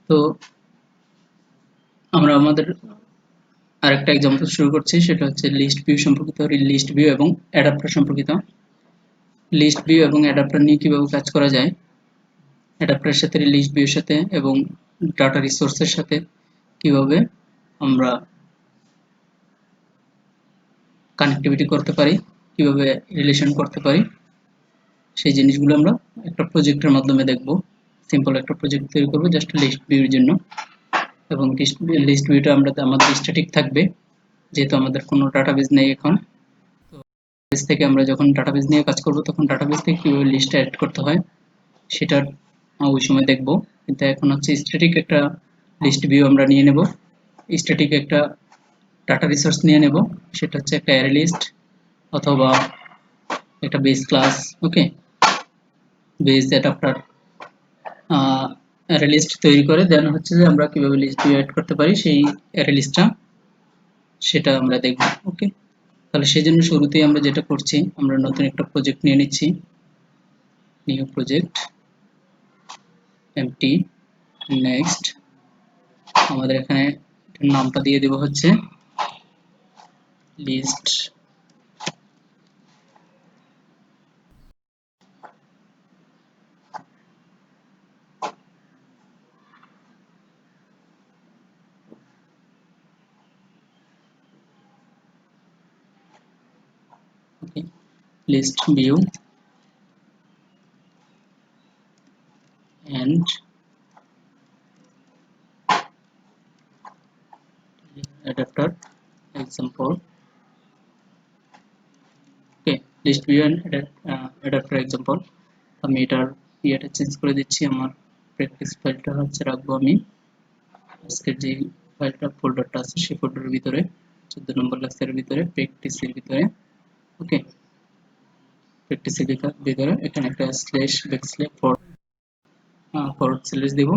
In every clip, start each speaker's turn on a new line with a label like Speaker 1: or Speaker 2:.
Speaker 1: তো আমরা আমাদের আরেকটা এক্সাম্পল শুরু করছি, সেটা হচ্ছে লিস্ট ভিউ সম্পর্কিত, লিস্ট ভিউ এবং অ্যাডাপ্টার সম্পর্কিত। লিস্ট ভিউ এবং অ্যাডাপ্টার নিয়ে কিভাবে কাজ করা যায়, অ্যাডাপ্টারের সাথে লিস্ট ভিউর সাথে এবং ডাটা রিসোর্সের সাথে কিভাবে আমরা কানেক্টিভিটি করতে পারি, কিভাবে রিলেশন করতে পারি, সেই জিনিসগুলো আমরা একটা প্রজেক্টের মাধ্যমে দেখব। সিম্পল একটা প্রজেক্ট তৈরি করবো জাস্ট লিস্ট ভিউর জন্য, এবং লিস্ট ভিউটা আমাদের স্ট্যাটিক থাকবে, যেহেতু আমাদের কোনো ডাটাবেজ নেই এখন। তো ডাটাবেজ থেকে আমরা যখন ডাটাবেজ নিয়ে কাজ করব, তখন ডাটাবেজ থেকে কীভাবে লিস্ট অ্যাড করতে হয় সেটা ওই সময় দেখব। কিন্তু এখন হচ্ছে স্ট্যাটিক একটা লিস্ট ভিউ আমরা নিয়ে নেব, স্ট্যাটিক একটা ডাটা রিসোর্স নিয়ে নেব, সেটা হচ্ছে একটা অ্যারে লিস্ট অথবা একটা বেস ক্লাস। ওকে, বেস অ্যাডাপ্টার অ্যারে লিস্ট তৈরি করে দেন হচ্ছে যে আমরা কিভাবে লিস্ট ভিউ অ্যাড করতে পারি সেই অ্যারে লিস্টটা, সেটা আমরা দেখব। ওকে, তাহলে সেই জন্য শুরুতেই আমরা যেটা করছি, আমরা নতুন একটা প্রজেক্ট নিয়ে নিচ্ছি, নিউ প্রজেক্ট এমটি। নেক্সট আমাদের এখানে নামটা দিয়ে দেব হচ্ছে list list view and adapter example. Okay, list view and adapter example. আমি এটার ইয়েটা চেঞ্জ করে দিচ্ছি, আমার প্র্যাকটিস ফাইলটা হচ্ছে রাখবো আমি আজকের যে ফাইলটা ফোল্ডারটা আছে সেই ফোল্ডারের ভিতরে 14 নম্বর লেকচারের ভিতরে প্র্যাকটিসের ভিতরে। ওকে, প্র্যাকটিসের ভিতরে এখানে একটা স্ল্যাশ ব্যাকস্ল্যাশ ফরওয়ার্ড স্ল্যাশ দেব।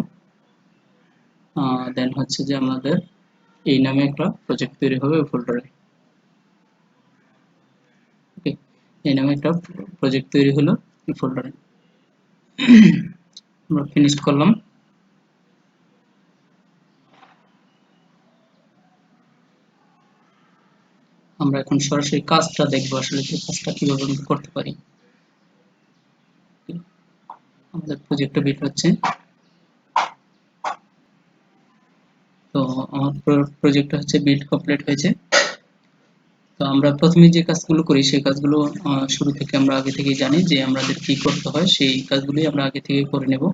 Speaker 1: দেন হচ্ছে যে আমাদের এই নামে একটা প্রজেক্ট তৈরি হবে ওই ফোল্ডারে। ওকে, এই নামে একটা প্রজেক্ট তৈরি হলো এই ফোল্ডারে। আমরা ফিনিশ করলাম। আমরা এখন সরাসরি কাজটা দেখবো, আসলে যে কাজটা কিভাবে আমরা করতে পারি। আমাদের প্রজেক্টটা বিট হচ্ছে। তো আমার প্রজেক্টটা হচ্ছে বিট কমপ্লিট হয়েছে। তো আমরা প্রথমে যে কাজগুলো করি সেই কাজগুলো শুরু থেকে আমরা আগে থেকেই জানি যে আমাদের কি করতে হয়, সেই কাজগুলোই আমরা আগে থেকে করে নেব।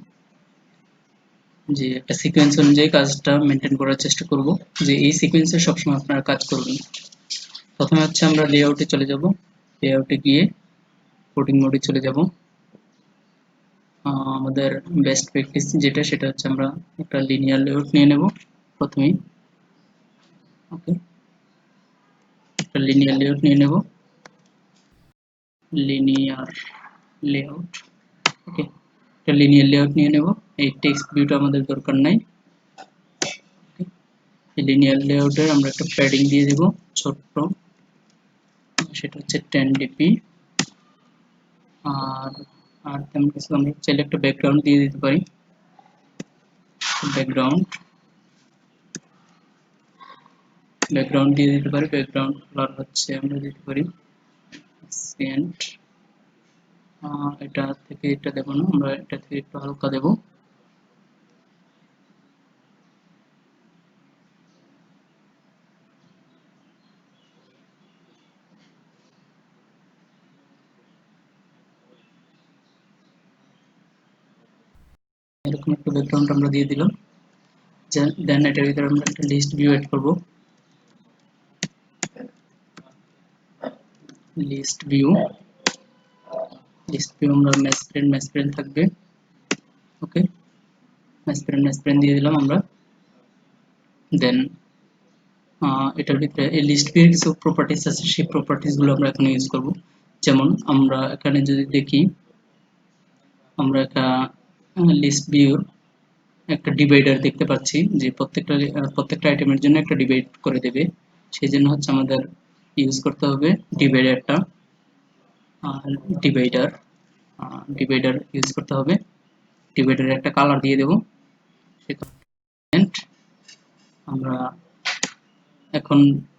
Speaker 1: যে একটা সিকোয়েন্স অনুযায়ী কাজটা মেনটেন করার চেষ্টা করব, যে এই সিকোয়েন্সে সবসময় আপনারা কাজ করবেন। প্রথমে হচ্ছে আমরা লেআউটে চলে যাব, লেআউটে গিয়ে কোডিং মোডে চলে যাব। আমাদের বেস্ট প্র্যাকটিস যেটা, সেটা হচ্ছে আমরা একটা লিনিয়ার লেআউট নিয়ে নেব প্রথমেই। ওকে, একটা লিনিয়ার লেআউট নিয়ে নেব, লিনিয়ার লেআউট। ওকে, একটা লিনিয়ার লেআউট নিয়ে নেব। এই টেক্সট ভিউটা আমাদের দরকার নাই। এই লিনিয়ার লেআউটের আমরা একটা প্যাডিং দিয়ে দেব ছোট্ট, সেটা হচ্ছে 10 ডিপি। আর আর তেমন কিছু আমরা চাইলে একটা ব্যাকগ্রাউন্ড দিয়ে দিতে পারি, ব্যাকগ্রাউন্ড দিয়ে দিতে পারি। ব্যাকগ্রাউন্ড কালার হচ্ছে আমরা দিতে পারি সেন্ট। এটা থেকে এটা দেবো না, আমরা এটা থেকে একটু হালকা দেব। এরকম একটা ব্যাকগ্রাউন্ড আমরা দিয়ে দিলাম। দেন এটার ভিতরে আমরা একটা লিস্ট ভিউ এড করব। লিস্ট ভিউ আমরা ম্যাসপ্রেন থাকবে। ওকে, ম্যাসপ্রেন দিয়ে দিলাম আমরা। দেন এটার ভিতরে এই লিস্ট ভিউর কিছু প্রপার্টিস আছে, সেই প্রপার্টিসগুলো আমরা এখানে ইউজ করব। যেমন আমরা এখানে যদি দেখি, আমরা একটা লিস্ট ভিউর একটা ডিভাইডার দেখতে পাচ্ছি, যে প্রত্যেকটা আইটেমের জন্য একটা ডিভাইড করে দেবে। সেই জন্য হচ্ছে আমাদের ইউজ করতে হবে ডিভাইডারটা। ডিভাইডার ডিভাইডার ইউজ করতে হবে। ডিভাইডারে একটা কালার দিয়ে দেব। আমরা এখন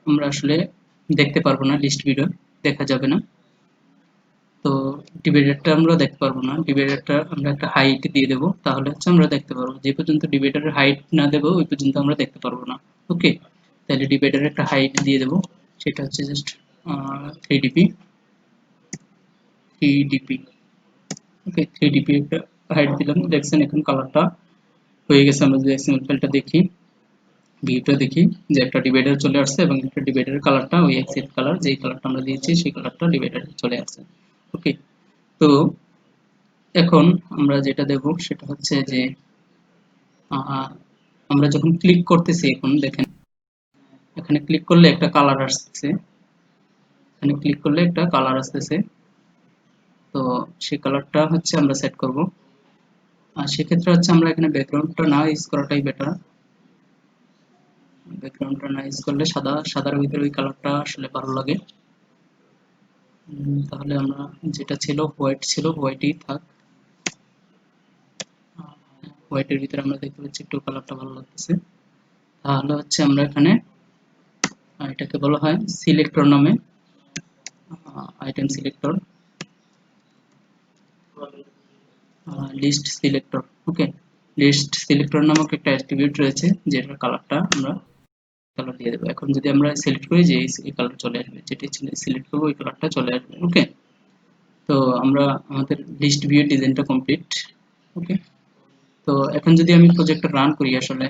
Speaker 1: আমরা আসলে দেখতে পারবো না, লিস্ট ভিডিও দেখা যাবে না। তো ডিভাইডারটা আমরা দেখতে পারবো না, ডিভাইডারটা আমরা একটা হাইট দিয়ে দেবো, তাহলে হচ্ছে আমরা দেখতে পারবো। যে পর্যন্ত ডিভাইডারের হাইট না দেবো ওই পর্যন্ত আমরা দেখতে পারবো না। ওকে, তাহলে ডিভাইডারের একটা হাইট দিয়ে দেবো, সেটা হচ্ছে জাস্ট 3dp। ওকে, 3dp একটা হাইট দিলাম। দেখছেন এখন কালারটা হয়ে গেছে। আমরা যদি এক্সএমএল ফাইলটা দেখি, ভিউটা দেখি, যে একটা ডিভাইডার চলে আসছে এবং একটা ডিভাইডারের কালারটা ওই এক্সিট কালার, যেই কালারটা আমরা দিয়েছি সেই কালারটা ডিভাইডারে চলে আসছে। ওকে, তো এখন আমরা যেটা দেব সেটা হচ্ছে যে আমরা যখন ক্লিক করতেছি, এখন দেখেন এখানে ক্লিক করলে একটা কালার আসতেছে, এখানে ক্লিক করলে একটা কালার আসতেছে। তো সেই কালারটা হচ্ছে আমরা সেট করব। আর সেক্ষেত্রে হচ্ছে আমরা এখানে ব্যাকগ্রাউন্ডটা না ইউজ করাটাই বেটার। ব্যাকগ্রাউন্ডটা না ইউজ করলে সাদার ভিতরে ওই কালারটা আসলে ভালো লাগে। তাহলে আমরা যেটা ছিল হোয়াইট ছিল, হোয়াইটই থাক। হোয়াইটের ভিতরে আমরা দেখতে পাচ্ছি একটু কালারটা ভালো লাগতেছে। তাহলে হচ্ছে আমরা এখানে এটাকে বলা হয় সিলেক্টর নামে, আইটেম সিলেক্টর, লিস্ট সিলেক্টর। ওকে, লিস্ট সিলেক্টর নামক একটা অ্যাট্রিবিউট রয়েছে, যেটার কালারটা আমরা কালার দিয়ে দেবো। এখন যদি আমরা সিলেক্ট করি, যে এই কালার চলে আসবে, যেটি সিলেক্ট করবো ওই কালারটা চলে আসবে। ওকে, তো আমরা আমাদের লিস্ট ভিউ ডিজাইনটা কমপ্লিট। ওকে, তো এখন যদি আমি প্রজেক্টটা রান করি, আসলে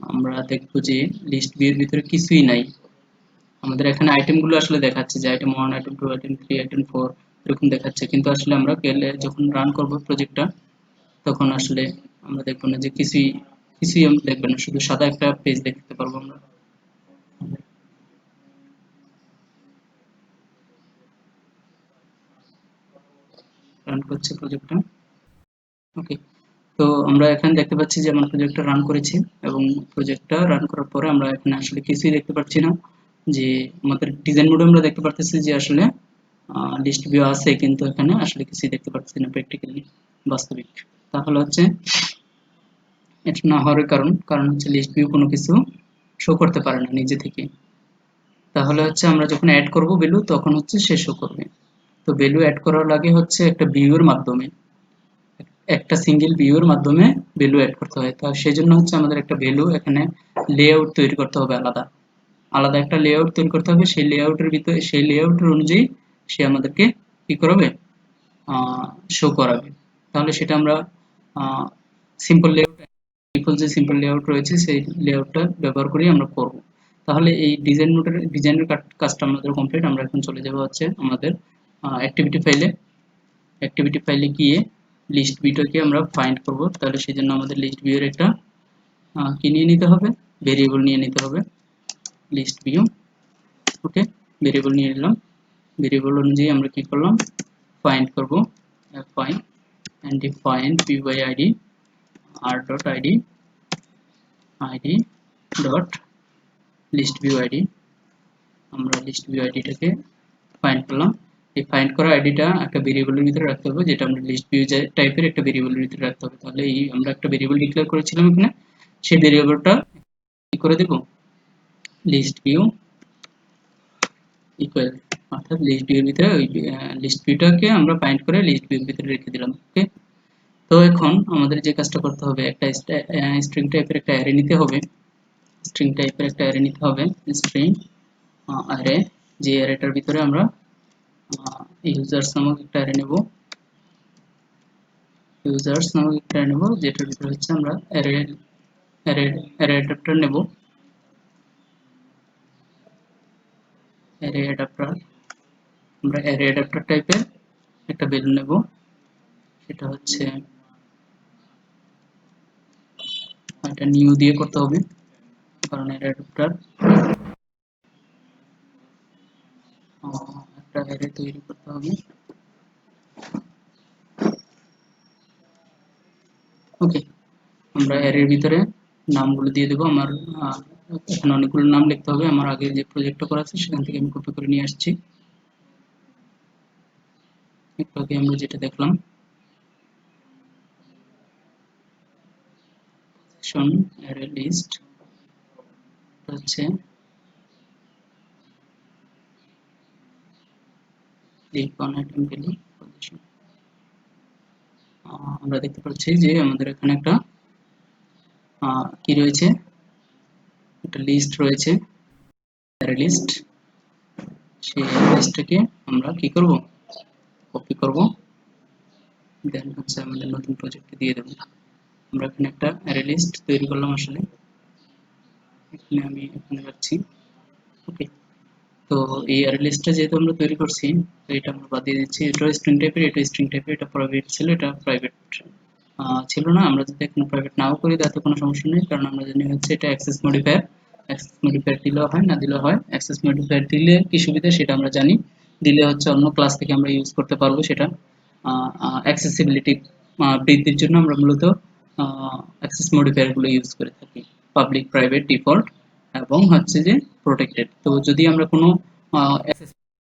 Speaker 1: আমরা দেখবো যে লিস্ট ভিউর ভিতরে কিছুই নাই। আমাদের এখানে আইটেমগুলো আসলে দেখাচ্ছে যে আইটেম 1, আইটেম 2, আইটেম 3, আইটেম 4 এরকম দেখাচ্ছে, কিন্তু আসলে আমরা গেলে যখন রান করব প্রজেক্টটা, তখন আসলে আমরা দেখবো না যে কিছুই আমরা দেখবো না, শুধু সাদা একটা পেজ দেখতে পারবো আমরা। রান করছে প্রজেক্টটা। ওকে, তো আমরা এখানে দেখতে পাচ্ছি যে আমরা প্রজেক্টটা রান করেছি, এবং প্রজেক্টটা রান করার পরে আমরা এখানে আসলে কিছুই দেখতে পাচ্ছি না। যে আমাদের ডিজাইন মোডে আমরা দেখতে পারতেছি যে আসলে লিস্ট ভিউ আছে, কিন্তু এখানে আসলে কিছুই দেখতে পাচ্ছি না প্র্যাকটিক্যালি, বাস্তবিক। তাহলে হচ্ছে এটা না হওয়ার কারণ হচ্ছে লিস্ট ভিউ কোনো কিছু শো করতে পারে না নিজে থেকে। তাহলে হচ্ছে আমরা যখন অ্যাড করব ভ্যালু, তখন হচ্ছে সে শো করবে। তো ভ্যালু অ্যাড করার লাগে হচ্ছে একটা ভিউর মাধ্যমে, একটা সিঙ্গেল ভিউর মাধ্যমে ভ্যালু অ্যাড করতে হয়। তো সেজন্য হচ্ছে আমাদের একটা ভ্যালু এখানে লেআউট তৈরি করতে হবে, আলাদা আলাদা একটা লেআউট তৈরি করতে হবে। সেই লেআউটের ভিতরে, সেই লেআউটের অনুযায়ী সে আমাদেরকে কি করবে, শো করাবে। তাহলে সেটা আমরা সিম্পল লেআউট, ডিফল্ট যে সিম্পল লেআউট রয়েছে সেই লেআউটটা ব্যবহার করেই আমরা করব। তাহলে এই ডিজাইনের কাজটা আমাদের কমপ্লিট। আমরা এখন চলে যাব হচ্ছে আমাদের অ্যাক্টিভিটি ফাইলে। অ্যাক্টিভিটি ফাইলে গিয়ে লিস্ট ভিউটাকে আমরা ফাইন্ড করব। তাহলে সেই জন্য আমাদের লিস্ট ভিউয়ের একটা কি নিয়ে নিতে হবে, ভেরিয়েবল নিয়ে নিতে হবে, লিস্ট ভিউ। ওকে, ভেরিয়েবল নিয়ে নিলাম। ভেরিয়েবল অনুযায়ী আমরা কি করলাম, ফাইন্ড করব, find and define view by id r.id id dot list view id। আমরা লিস্ট ভিউ আইডিটাকে ফাইন্ড করলাম। এই ফাইন্ড করা আইডিটা একটা ভেরিয়েবলের ভিতরে রাখতে হবে, যেটা আমরা লিস্ট ভিউ টাইপের একটা ভেরিয়েবলের ভিতরে রাখতে হবে। তাহলে এই আমরা একটা ভেরিয়েবল ডিক্লেয়ার করেছিলাম এখানে, সেই ভেরিয়েবলটা কি করে দেব, লিস্ট ভিউ ইকুয়াল, অর্থাৎ লিস্ট ভিউর ভিতরে ওই লিস্ট ভিউটাকে আমরা ফাইন্ড করে লিস্ট ভিউর ভিতরে রেখে দিলাম। ওকে, তো এখন আমাদের যে কাজটা করতে হবে, একটা স্ট্রিং টাইপের একটা অ্যারে নিতে হবে। স্ট্রিং টাইপের একটা অ্যারে নিতে হবে, স্ট্রিং অ্যারে। যে অ্যারেটার ভিতরে আমরা ইউজার্স নামক একটা অ্যারে নেব, ইউজার্স নামক একটা অ্যারে নেব, যেটার ভিতরে হচ্ছে আমরা অ্যারে অ্যারে অ্যারে অ্যাডাপ্টার নেব। অ্যারে অ্যাডাপ্টার, আমরা অ্যারে অ্যাডাপ্টার টাইপের একটা ভ্যালু নেব, সেটা হচ্ছে এটা নিউ দিয়ে করতে হবে, কারণ অ্যারে অ্যাডাপ্টার একটা অ্যারে তৈরি করতে হবে। ওকে, আমরা অ্যারের ভিতরে নামগুলো দিয়ে দেবো। আমার এখানে অনেকগুলো নাম লিখতে হবে, আমার আগে যে প্রজেক্টটা করা আছে সেখান থেকে আমি কপি করে নিয়ে আসছি। একটু আগে আমরা যেটা দেখলাম, পজিশন অ্যারে লিস্ট হচ্ছে live on item value position. আমরা দেখতে পাচ্ছি যে আমাদের এখানে একটা কি রয়েছে, একটা লিস্ট রয়েছে, অ্যারে লিস্ট। সেই লিস্টটাকে আমরা কি করব, কপি করব, দেন হচ্ছে আমাদের নতুন প্রজেক্টে দিয়ে দেব। আমরা এখানে একটা অ্যারে লিস্ট তৈরি করলাম আসলে, এখানে আমি এখানে রাখছি। ওকে, তো এই অ্যারে লিস্টটা যেহেতু আমরা তৈরি করছি, তো এটা আমরা বাদ দিয়ে দিচ্ছি। এটা স্ট্রিং টাইপের, এটা স্ট্রিং টাইপের, এটা প্রাইভেট ছিল, এটা প্রাইভেট ছিল না। আমরা যদি এখানে প্রাইভেট নাও করি তাতে কোনো সমস্যা নেই, কারণ আমরা জানি হচ্ছে এটা অ্যাক্সেস মডিফায়ার। অ্যাক্সেস মডিফায়ার দিলেও হয়, না দিলেও হয়। অ্যাক্সেস মডিফায়ার দিলে কি সুবিধা সেটা আমরা জানি, দিলে হচ্ছে অন্য ক্লাস থেকে আমরা ইউজ করতে পারবো সেটা। অ্যাক্সেসিবিলিটি বৃদ্ধির জন্য আমরা মূলত অ্যাক্সেস মডিফায়ার গুলো ইউজ করে থাকি, পাবলিক, প্রাইভেট, ডিফল্ট এবং হচ্ছে যে প্রোটেক্টেড। তো যদি আমরা কোনো অ্যাক্সেস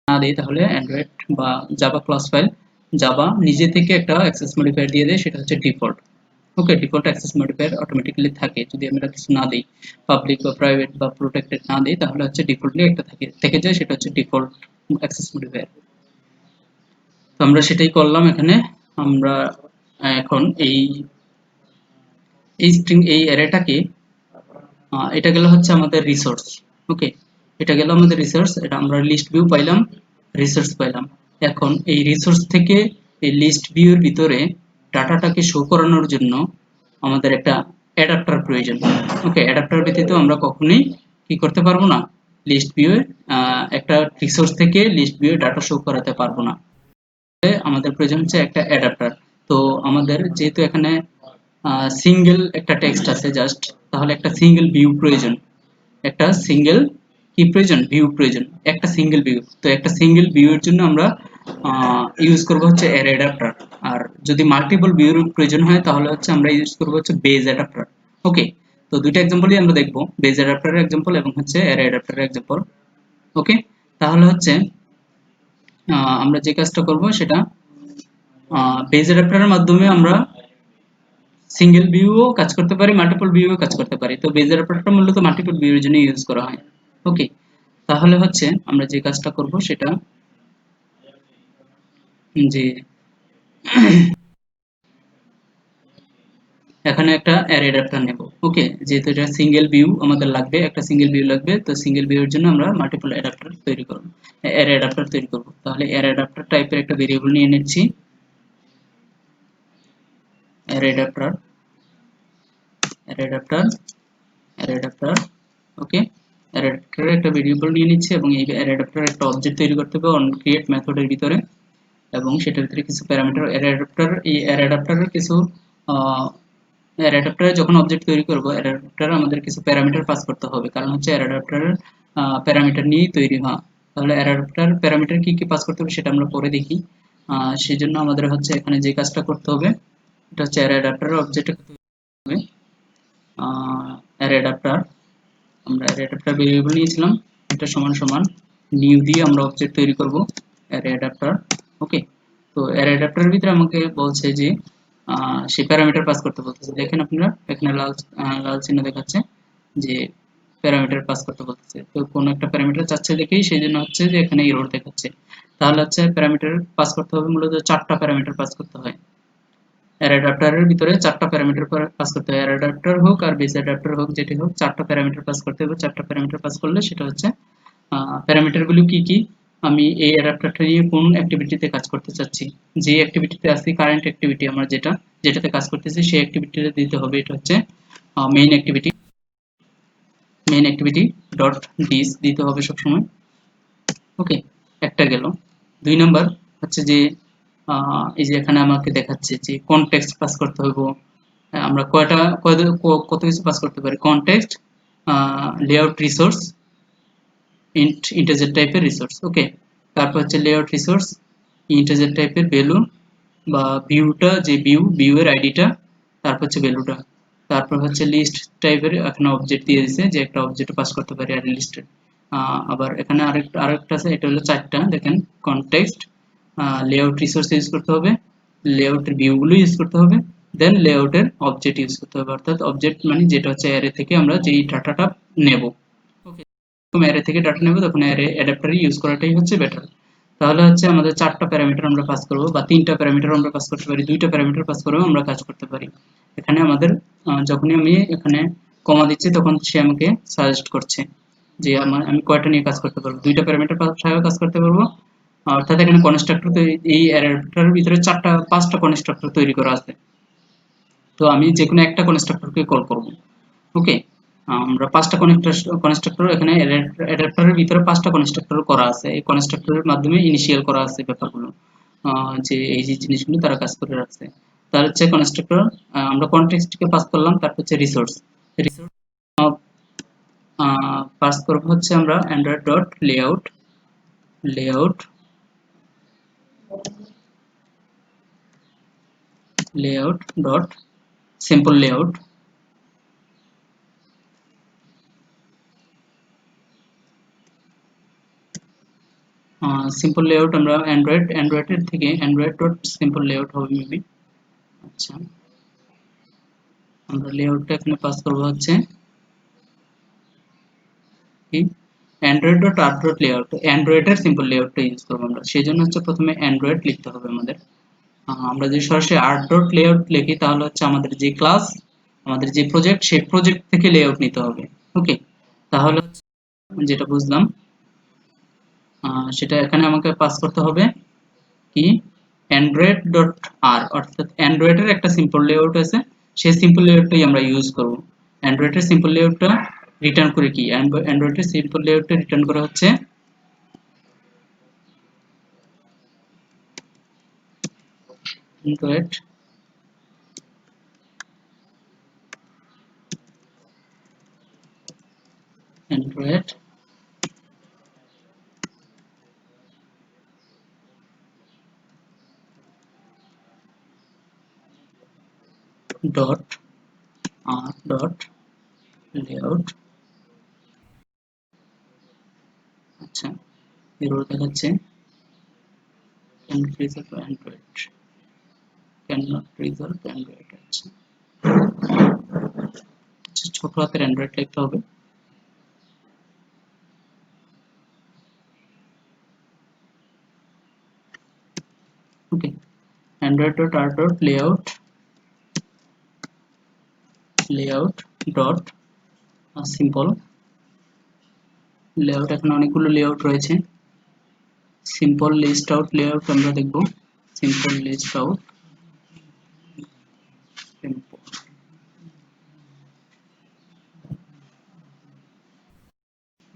Speaker 1: না দিই তাহলে অ্যান্ড্রয়েড বা জাভা ক্লাস ফাইল, জাভা নিজে থেকে একটা অ্যাক্সেস মডিফায়ার দিয়ে দেয়, সেটা হচ্ছে ডিফল্ট। ওকে, ডিফল্ট অ্যাক্সেস মডিফায়ার অটোমেটিক্যালি থাকে। যদি আমরা কিছু না দিই, পাবলিক বা প্রাইভেট বা প্রোটেক্টেড না দিই, তাহলে হচ্ছে ডিফল্টলি একটা থেকে যায়, সেটা হচ্ছে ডিফল্ট অ্যাক্সেস মডিফায়ার। তো আমরা সেটাই করলাম এখানে। আমরা এখন এই স্ট্রিং, এই অ্যারেটাকে, এটা গেল হচ্ছে আমাদের রিসোর্স। ওকে, এটা গেল আমাদের রিসোর্স, এটা আমরা লিস্ট ভিউ পাইলাম, রিসোর্স পাইলাম। এখন এই রিসোর্স থেকে এই লিস্ট ভিউর ভিতরে ডাটাটাকে শো করানোর জন্য আমাদের একটা অ্যাডাপ্টার প্রয়োজন। ওকে, অ্যাডাপ্টার ব্যতীত আমরা কখনোই কি করতে পারবো না, লিস্ট ভিউ একটা রিসোর্স থেকে লিস্ট ভিউ ডাটা শো করাতে পারবো না। আমাদের প্রয়োজন হচ্ছে একটা অ্যাডাপ্টার। তো আমাদের যেহেতু এখানে সিঙ্গেল একটা টেক্সট আছে জাস্ট, তাহলে একটা সিঙ্গেল ভিউ প্রয়োজন, একটা সিঙ্গেল কি প্রয়োজন, ভিউ প্রয়োজন, একটা সিঙ্গেল ভিউ। তো একটা সিঙ্গেল ভিউ এর জন্য আমরা ইউজ করব হচ্ছে অ্যারে অ্যাডাপ্টার। আর যদি মাল্টিপল ভিউর প্রয়োজন হয় তাহলে হচ্ছে আমরা ইউজ করব হচ্ছে বেজ অ্যাডাপ্টার। ওকে, তো দুইটা এক্সাম্পলই আমরা দেখব, বেজ অ্যাডাপ্টারের এক্সাম্পল এবং হচ্ছে অ্যারে অ্যাডাপ্টারের এক্সাম্পল। ওকে, তাহলে হচ্ছে আমরা যে কাজটা করব সেটা, বেজ অ্যাডাপ্টারের মাধ্যমে আমরা সিঙ্গেল ভিউও কাজ করতে পারি, মাল্টিপল ভিউও কাজ করতে পারি। তো বেজ অ্যাডাপ্টারটা মূলত মাল্টিপল ভিউর জন্য ইউজ করা হয়। ওকে, তাহলে হচ্ছে আমরা যে কাজটা করব সেটা যে এখানে একটা অ্যারে অ্যাডাপ্টার নেব। ওকে, যেহেতু এটা সিঙ্গেল ভিউ আমাদের লাগবে, একটা সিঙ্গেল ভিউ লাগবে, তো সিঙ্গেল ভিউর জন্য আমরা মাল্টিপল অ্যাডাপ্টার তৈরি করব, অ্যারে অ্যাডাপ্টার তৈরি করব। তাহলে অ্যারে অ্যাডাপ্টার টাইপের একটা ভেরিয়েবল নিয়ে নিচ্ছি, array adapter, array adapter, array adapter. Okay, array অ্যাডাপ্টারের একটা ভেরিয়েবল নিয়ে নিচ্ছি এবং এই অ্যারে অ্যাডাপ্টারের একটা অবজেক্ট তৈরি করতে হবে অন ক্রিয়েট মেথডের ভিতরে, এবং সেটার ভিতরে কিছু প্যারামিটার অ্যারে অ্যাডাপ্টার, এই অ্যারে অ্যাডাপ্টারের কিছু অ্যারে অ্যাডাপ্টারে যখন অবজেক্ট তৈরি করব, অ্যারে অ্যাডাপ্টারে আমাদের কিছু প্যারামিটার পাস করতে হবে, কারণ হচ্ছে অ্যারে অ্যাডাপ্টারের প্যারামিটার নিয়েই তৈরি হয়। তাহলে অ্যারে অ্যাডাপ্টার প্যারামিটার কি কি পাস করতে হবে সেটা আমরা পরে দেখি। সেই জন্য আমাদের হচ্ছে এখানে যে কাজটা করতে হবে এটা হচ্ছে অ্যারে অ্যাডাপ্টারের অবজেক্ট হবে, অ্যারে অ্যাডাপ্টার, আমরা অ্যারে অ্যাডাপ্টার ভেরিয়েবল নিয়েছিলাম, এটা সমান সমান নিউ দিয়ে আমরা অবজেক্ট তৈরি করব অ্যারে অ্যাডাপ্টার। ওকে, তো অ্যারে অ্যাডাপ্টারের ভিতরে আমাকে বলছে যে সে প্যারামিটার পাস করতে বলতেছে। দেখেন আপনারা এখানে লাল লাল চিহ্ন দেখাচ্ছে যে প্যারামিটার পাস করতে বলতেছে। তো কোন একটা প্যারামিটার চাচ্ছে দেখেই সেই জন্য হচ্ছে যে এখানে এরর দেখাচ্ছে। তাহলে হচ্ছে প্যারামিটার পাস করতে হবে, মূলত 4টা প্যারামিটার পাস করতে হয়। অ্যারে অ্যাডাপ্টারের ভিতরে 4টা প্যারামিটার পাস করতে হয়, অ্যারে অ্যাডাপ্টার হোক আর বেস অ্যাডাপ্টার হোক যেটি হোক, 4টা প্যারামিটার পাস করতে হবে। 4টা প্যারামিটার পাস করলে সেটা হচ্ছে প্যারামিটারগুলো কি কি, আমি এই অ্যাডাপ্টারটা নিয়ে কোন অ্যাক্টিভিটিতে কাজ করতে চাচ্ছি, যে অ্যাক্টিভিটিতে আছি, কারেন্ট অ্যাক্টিভিটি আমরা যেটাতে কাজ করতেছি সেই অ্যাক্টিভিটিটা দিতে হবে। এটা হচ্ছে main activity, main activity dot this দিতে হবে সবসময়। ওকে, একটা গেল। 2 নাম্বার হচ্ছে যে এই যে এখানে আমাকে দেখাচ্ছে যে কনটেক্সট পাস করতে হবে। আমরা কত কিছু পাস করতে পারি, কনটেক্সট, লেআউট রিসোর্স, ইন্টিজার টাইপের রিসোর্স। ওকে, তারপর হচ্ছে লেআউট রিসোর্স, ইন্টিজার টাইপের ভ্যালু বা ভিউটা, যে ভিউ এর আইডিটা, তারপর হচ্ছে ভ্যালুটা, তারপর হচ্ছে লিস্ট টাইপের এখানে অবজেক্ট দিয়ে দিয়েছে যে একটা অবজেক্ট পাস করতে পারি আর লিস্টের। আবার এখানে আরেকটা আছে, এটা হলো 4টা, দেখেন কনটেক্সট, লেআউট রিসোর্স ইউজ করতে হবে, লেআউটের ভিউগুলো ইউজ করতে হবে, দেন লেআউটের অবজেক্ট ইউজ করতে হবে, অর্থাৎ অবজেক্ট মানে যেটা হচ্ছে অ্যারে থেকে আমরা যেই ডাটাটা নেব। ওকে, যখন অ্যারে থেকে ডাটা নেব তখন অ্যারে অ্যাডাপ্টারই ইউজ করাটাই হচ্ছে বেটার। তাহলে হচ্ছে আমাদের 4টা প্যারামিটার আমরা পাস করব, বা 3টা প্যারামিটার আমরা পাস করতে পারি, 2টা প্যারামিটার পাস করেও আমরা কাজ করতে পারি। এখানে আমাদের যখনই আমি এখানে কমা দিচ্ছি তখন সে আমাকে সাজেস্ট করছে যে আমি কয়টা নিয়ে কাজ করতে পারবো, 2টা প্যারামিটার ছাড়াও কাজ করতে পারবো। অর্থাৎ এখানে কনস্ট্রাক্টর এই অ্যারেটার ভিতরে 5টা কনস্ট্রাক্টর তৈরি করা আছে, তো আমি যে কোনো একটা কনস্ট্রাক্টরকে কল করব। ওকে, আমরা 5টা কনস্ট্রাক্টর এখানে অ্যাডাপ্টারের ভিতরে 5টা কনস্ট্রাক্টর করা আছে, এই কনস্ট্রাক্টরের মাধ্যমে ইনিশিয়াল করা আছে ব্যাপারগুলো, যে এই যে জিনিসগুলো তারা কাজ করে রাখছে। তার হচ্ছে কনস্ট্রাক্টর, আমরা কনটেক্সটকে পাস করলাম, তারপর হচ্ছে রিসোর্স। রিসোর্স পাস করব হচ্ছে আমরা Android dot layout, layout layout dot simple layout. Simple layout আমরা অ্যান্ড্রয়েডের থেকে অ্যান্ড্রয়েড ডট সিম্পল লেআউট হবে মেবি। আচ্ছা, আমরা লেআউটটা এখানে পাস করব হচ্ছে কি Android dot R dot layout, অ্যান্ড্রয়েডের সিম্পল লেআউটটা ইউজ করবো আমরা, সেই জন্য হচ্ছে প্রথমে অ্যান্ড্রয়েড লিখতে হবে আমাদের। আমরা যদি সরাসরি আর ডট লেআউট লিখি তাহলে হচ্ছে আমাদের যে ক্লাস, আমাদের যে প্রজেক্ট, সেই প্রজেক্ট থেকে লেআউট নিতে হবে। ওকে, তাহলে যেটা বুঝলাম সেটা এখানে আমাকে পাস করতে হবে কি অ্যান্ড্রয়েড ডট আর, অর্থাৎ অ্যান্ড্রয়েডের একটা সিম্পল লেআউট আছে, সেই সিম্পল লেআউটটাই আমরা ইউজ করব। অ্যান্ড্রয়েডের সিম্পল লেআউটটা রিটার্ন করে কি, অ্যান্ড্রয়েডের সিম্পল লেআউটটা রিটার্ন করা হচ্ছে Android Android dot R dot layout. আচ্ছা, এরর দেখাচ্ছে can resolve Android, can not resolve Android. আচ্ছা, ছোট হাতের অ্যান্ড্রয়েড লিখতে হবে। Okay, Android dot R dot layout, layout dot simple layout. এখানে অনেকগুলো লেআউট রয়েছে, সিম্পল লিস্ট আউট লেআউট আমরা দেখব। সিম্পল লিস্ট আউট, সিম্পল,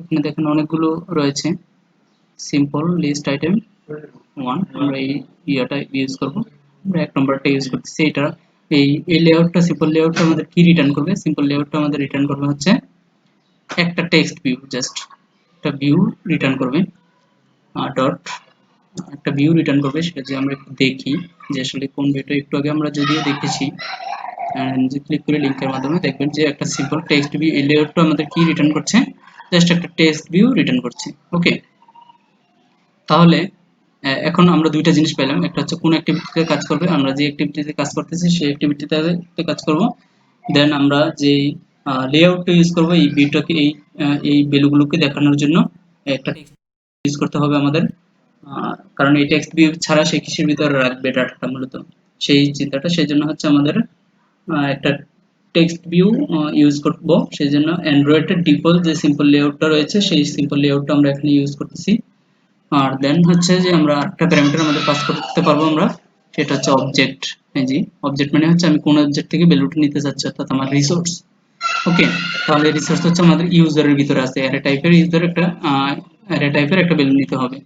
Speaker 1: এখানে দেখেন অনেকগুলো রয়েছে। সিম্পল লিস্ট আইটেম 1 আমরা এই ইয়াটা ইউজ করব, আমরা 1 নম্বরটা ইউজ করতেছি। এটা এই লেআউটটা, সিম্পল লেআউটটা আমাদের কি রিটার্ন করবে, সিম্পল লেআউটটা আমাদের রিটার্ন করবে হচ্ছে একটা টেক্সট ভিউ, জাস্ট একটা ভিউ রিটার্ন করবে। ডট একটা ভিউ রিটার্ন করবে, সেটা যে আমরা একটু দেখি যে আসলে কোন ভিউটা, একটু আগে আমরা যদিও দেখেছি, যে ক্লিক করে লিংকের মাধ্যমে দেখবেন যে একটা সিম্পল টেক্সট ভিউ, এই লেআউটটা আমাদের কি রিটার্ন করছে, জাস্ট একটা টেক্সট ভিউ রিটার্ন করছে। ওকে, তাহলে এখন আমরা দুইটা জিনিস পেলাম, একটা হচ্ছে কোন অ্যাক্টিভিটিতে কাজ করবে, আমরা যে অ্যাক্টিভিটিতে কাজ করতেছি সেই অ্যাক্টিভিটিতে কাজ করব। দেন আমরা যে লেআউটটা ইউজ করব এই ভিউটাকে, এই ভ্যালুগুলোকে দেখানোর জন্য একটা ইউজ করতে হবে আমাদের, কারণ এই টেক্সট ভিউ ছাড়া সে কিসের ভিতরে রাখবে ডাটাটা, মূলত সেই চিন্তাটা, সেই জন্য হচ্ছে আমাদের একটা টেক্সট ভিউ ইউজ করব। সেই জন্য অ্যান্ড্রয়েডের ডিফল্ট যে সিম্পল লেআউটটা রয়েছে সেই সিম্পল লেআউটটা আমরা এখানে ইউজ করতেছি। আর দেন হচ্ছে যে আমরা একটা প্যারামিটার আমাদের পাস করতে পারবো আমরা, সেটা হচ্ছে অবজেক্ট। এই যে অবজেক্ট মানে হচ্ছে আমি কোন অবজেক্ট থেকে ভ্যালুটা নিতে চাচ্ছি, অর্থাৎ আমার রিসোর্স। ওকে, তাহলে রিসোর্স হচ্ছে আমাদের ইউজারের ভিতরে আছে, অ্যারে টাইপের ইউজার একটা অ্যারে টাইপের একটা ভ্যালু নিতে হবে,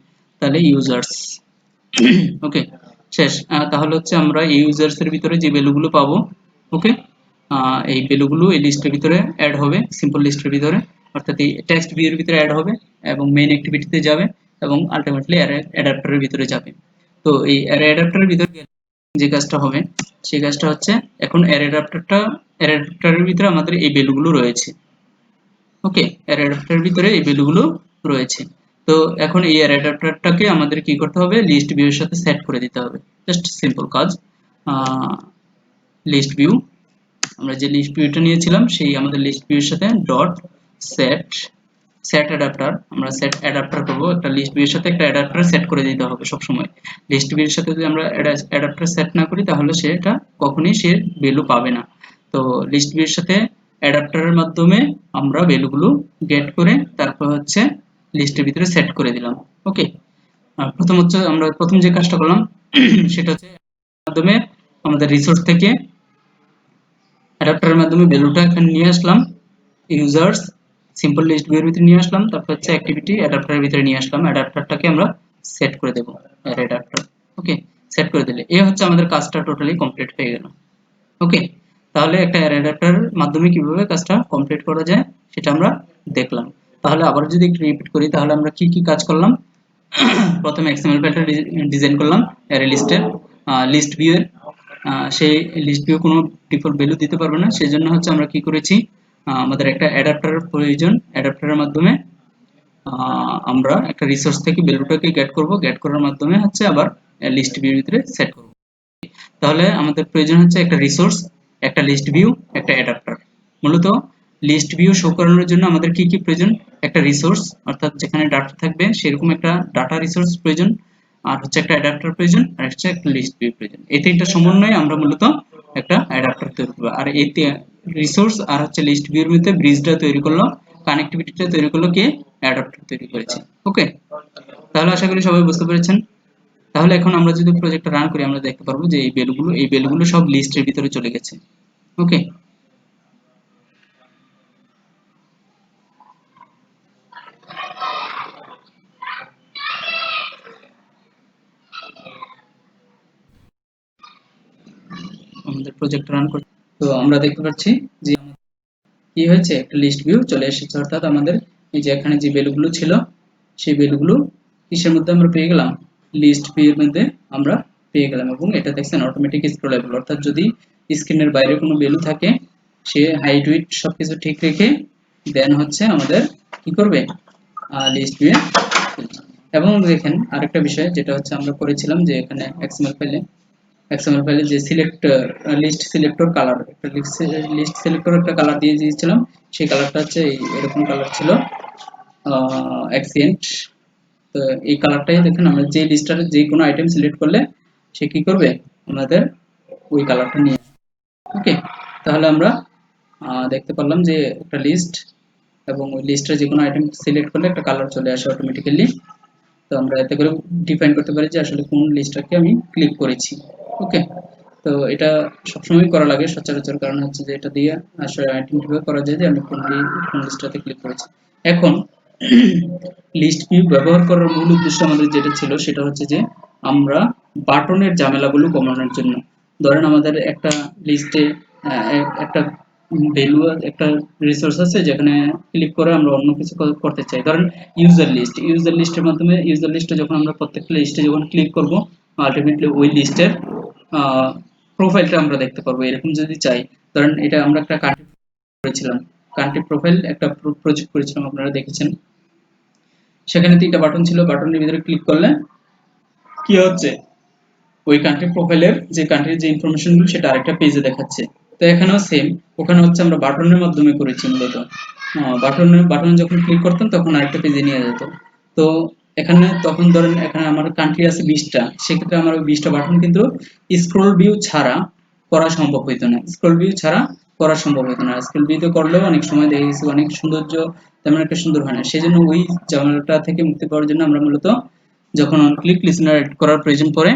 Speaker 1: তাহলে ইউজার্স। ওকে, শেষ। তাহলে হচ্ছে আমরা এই ইউজার্স এর ভিতরে যে ভ্যালুগুলো পাবো, ওকে, এই ভ্যালুগুলো এই লিস্টের ভিতরে অ্যাড হবে, সিম্পল লিস্টের ভিতরে, অর্থাৎ এই টেক্সট ভিউ এর ভিতরে অ্যাড হবে এবং মেইন অ্যাক্টিভিটিতে যাবে এবং আলটিমেটলি অ্যারে অ্যাডাপ্টারের ভিতরে যাবে। তো এই অ্যারে অ্যাডাপ্টারের ভিতরে যে কাজটা হবে সেই কাজটা হচ্ছে, এখন অ্যারে অ্যাডাপ্টারের ভিতরে আমাদের এই ভ্যালুগুলো রয়েছে। ওকে, অ্যারে অ্যাডাপ্টারের ভিতরে এই ভ্যালুগুলো রয়েছে। তো এখন এই অ্যারে অ্যাডাপ্টারটাকে আমাদের কি করতে হবে, লিস্ট ভিউ এর সাথে সেট করে দিতে হবে, জাস্ট সিম্পল কাজ। লিস্ট ভিউ, আমরা যে লিস্ট ভিউটা নিয়েছিলাম সেই আমাদের লিস্ট ভিউর সাথে ডট সেট সেট অ্যাডাপ্টার, আমরা সেট অ্যাডাপ্টার করব, একটা লিস্ট ভিউর সাথে একটা অ্যাডাপ্টার সেট করে দিতে হবে সব সময়। লিস্ট ভিউর সাথে যদি আমরা অ্যাডাপ্টার সেট না করি তাহলে সেটা কখনোই সে ভ্যালু পাবে না। তো লিস্ট ভিউর সাথে অ্যাডাপ্টারের মাধ্যমে আমরা ভ্যালুগুলো গেট করে তারপর হচ্ছে লিস্টের ভিতরে সেট করে দিলাম। ওকে, প্রথম হচ্ছে আমরা প্রথম যে কাজটা করলাম সেটা হচ্ছে মাধ্যমে আমাদের রিসোর্স থেকে অ্যাডাপ্টারের মাধ্যমে ভ্যালুটা এখানে নিয়ে আসলাম, ইউজার্স সিম্পল লিস্ট ভিউর ভিতরে নিয়ে আসলাম, তারপর হচ্ছে অ্যাক্টিভিটি অ্যাডাপ্টারের ভিতরে নিয়ে আসলাম, অ্যাডাপ্টারটাকে আমরা সেট করে দেব অ্যাডাপ্টার। ওকে, সেট করে দিলে এই হচ্ছে আমাদের কাজটা টোটালি কমপ্লিট হয়ে গেল। ওকে, তাহলে একটা অ্যাডাপ্টারের মাধ্যমে কিভাবে কাজটা কমপ্লিট করা যায় সেটা আমরা দেখলাম। তাহলে আবার যদি একটু রিপিট করি তাহলে আমরা কি কি কাজ করলাম। প্রথমে এক্সএমএল ফাইলটা ডিজাইন করলাম অ্যারে লিস্টের, লিস্ট ভিউ এর, সেই লিস্ট ভিউ কোনো ডিফল্ট ভ্যালু দিতে পারবে না, সেই জন্য হচ্ছে আমরা কি করেছি, আমাদের একটা অ্যাডাপ্টারের প্রয়োজন, অ্যাডাপ্টারের মাধ্যমে আমরা একটা রিসোর্স থেকে ভ্যালুটাকে গেট করব, গেট করার মাধ্যমে হচ্ছে আবার লিস্ট ভিউর ভিতরে সেট করব। তাহলে আমাদের প্রয়োজন হচ্ছে একটা রিসোর্স, একটা লিস্ট ভিউ, একটা অ্যাডাপ্টার। মূলত লিস্ট ভিউ শো করানোর জন্য আমাদের কি কি প্রয়োজন, একটা রিসোর্স অর্থাৎ যেখানে ডাটা থাকবে সেরকম একটা ডাটা রিসোর্স প্রয়োজন, আর হচ্ছে একটা অ্যাডাপ্টার প্রয়োজন, আর হচ্ছে একটা লিস্ট ভিউ প্রয়োজন। এই তিনটা সমন্বয়ে আমরা মূলত একটা অ্যাডাপ্টার তৈরি করব। আর এই রিসোর্স আর হচ্ছে লিস্ট ভিউর মধ্যে ব্রিজটা তৈরি করলো, কানেক্টিভিটিটা তৈরি করলো কে, অ্যাডাপ্টার তৈরি করেছে। ওকে, তাহলে আশা করি সবাই বুঝতে পেরেছেন। তাহলে এখন আমরা যদি প্রজেক্টটা রান করি আমরা দেখতে পারবো যে এই ভ্যালুগুলো সব লিস্টের ভিতরে চলে গেছে। ওকে, আমাদের প্রজেক্ট রান করতে তো আমরা দেখতে পাচ্ছি যে কি হয়েছে, একটা লিস্ট ভিউ চলে এসেছে, অর্থাৎ আমাদের এই যে এখানে যে ভ্যালুগুলো ছিল সেই ভ্যালুগুলো কিসের মধ্যে আমরা পেয়ে গেলাম, লিস্ট ভিউ এর মধ্যে আমরা পেয়ে গেলাম। এবং এটা দেখছেন অটোমেটিক স্ক্রলেবল, অর্থাৎ যদি স্ক্রিনের বাইরে কোনো ভ্যালু থাকে সে হাইট উইডথ সবকিছু ঠিক রেখে দেন হচ্ছে আমাদের কি করবে, লিস্ট ভিউ। এবং দেখেন আরেকটা বিষয় যেটা হচ্ছে আমরা করেছিলাম যে এখানে এক্সএমএল ফাইলে যে লিস্ট সিলেক্টর কালার, একটা লিস্ট সিলেক্টর একটা কালার দিয়ে দিয়েছিলাম, সেই কালারটা হচ্ছে এরকম কালার ছিল, অ্যাকসেন্ট। তো এই কালারটাই দেখেন আমরা যে লিস্টার যে কোনো আইটেম সিলেক্ট করলে সে কি করবে, আমাদের ওই কালারটা নিয়ে। ওকে, তাহলে আমরা দেখতে পারলাম যে একটা লিস্ট এবং ওই লিস্টের যে কোনো আইটেম সিলেক্ট করলে একটা কালার চলে আসে অটোমেটিক্যালি। তো আমরা এতে করে ডিফাইন করতে পারি যে আসলে কোন লিস্টটাকে আমি ক্লিক করেছি। ওকে, তো এটা সবসময় করা লাগে সচরাচর, কারণ হচ্ছে যে এটা দিয়ে আসলে আইডেন্টিফাই করা যায় যে আমি কোন লিস্টটাতে ক্লিক করেছি। এখন লিস্ট ভিউ ব্যবহার করার মূল উদ্দেশ্য আমাদের যেটা ছিল সেটা হচ্ছে যে আমরা বাটনের ঝামেলাগুলো কমানোর জন্য। ধরেন আমাদের একটা লিস্টে একটা ভ্যালু, একটা রিসোর্স আছে যেখানে ক্লিক করে আমরা অন্য কিছু করতে চাই, ধরেন ইউজার লিস্টের মাধ্যমে ইউজার লিস্টে যখন আমরা প্রত্যেকটা লিস্টে যখন ক্লিক করব আলটিমেটলি ওই লিস্টের প্রোফাইলটা আমরা দেখতে পারবো এরকম যদি চাই। ধরেন এটা আমরা একটা কান্ট্রি করেছিলাম, কান্ট্রি প্রোফাইল একটা প্রজেক্ট করেছিলাম, আপনারা দেখেছেন। সেখানে তিনটা বাটন ছিল, বাটনের ভিতরে ক্লিক করলে কি হচ্ছে, ওই কান্ট্রি প্রোফাইলের যে কান্ট্রির যে ইনফরমেশনগুলো সেটা আরেকটা পেজে দেখাচ্ছে। তো এখানেও সেম, ওখানে হচ্ছে আমরা বাটনের মাধ্যমে করেছি মূলত, বাটনে যখন ক্লিক করতাম তখন আরেকটা পেজে নিয়ে যেত। তো এখানে তখন ধরেন এখানে আমার কান্ট্রি আছে 20টা, সেক্ষেত্রে আমার ওই 20টা বাটন কিন্তু স্ক্রল ভিউ ছাড়া করা সম্ভব হইতো না, স্ক্রল ভিউ ছাড়া করা সম্ভব হতো না। স্ক্রল ভিউতে করলেও অনেক সময় দেখে গেছি অনেক সৌন্দর্য তেমন একটা সুন্দর হয় না, সেই জন্য ওই ঝামেলাটা থেকে মুক্তি পাওয়ার জন্য আমরা মূলত যখন অন ক্লিক লিসেনার এড করার প্রয়োজন পড়ে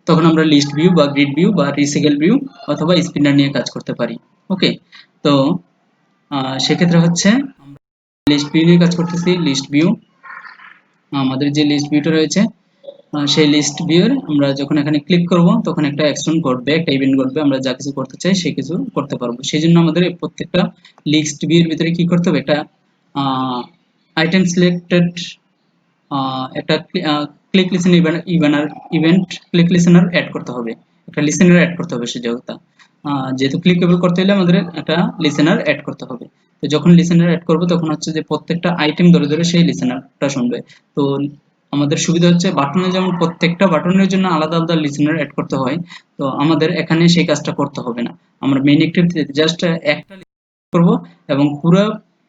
Speaker 1: তখন আমরা লিস্ট ভিউ বা গ্রিড ভিউ বা রিসাইকেল ভিউ অথবা স্পিনার নিয়ে কাজ করতে পারি। ওকে, তো সেক্ষেত্রে হচ্ছে আমরা লিস্ট ভিউ নিয়ে কাজ করতেছি। লিস্ট ভিউ, আমাদের যে লিস্ট ভিউটা রয়েছে সেই লিস্ট ভিউর আমরা যখন এখানে ক্লিক করব তখন একটা অ্যাকশন ঘটবে, একটা ইভেন্ট ঘটবে, আমরা যা কিছু করতে চাই সেই কিছু করতে পারবো। সেই জন্য আমাদের প্রত্যেকটা লিস্ট ভিউর ভিতরে কি করতে হবে, একটা আইটেম সিলেক্টেড একটা click listen event click listener add করতে হবে, একটা লিসেনার অ্যাড করতে হবে সে যেহেতু যেহেতু ক্লিকেবল করতে হলে আমাদের একটা লিসেনার অ্যাড করতে হবে। তো যখন লিসেনার অ্যাড করব তখন হচ্ছে যে প্রত্যেকটা আইটেম ধরে ধরে সেই লিসেনারটা শুনবে। তো আমাদের সুবিধা হচ্ছে বাটনে যেমন প্রত্যেকটা বাটনের জন্য আলাদা আলাদা লিসেনার অ্যাড করতে হয়, তো আমাদের এখানে সেই কাজটা করতে হবে না। আমরা মেইন অ্যাক্টিভিটিতে জাস্ট একটা করব এবং পুরো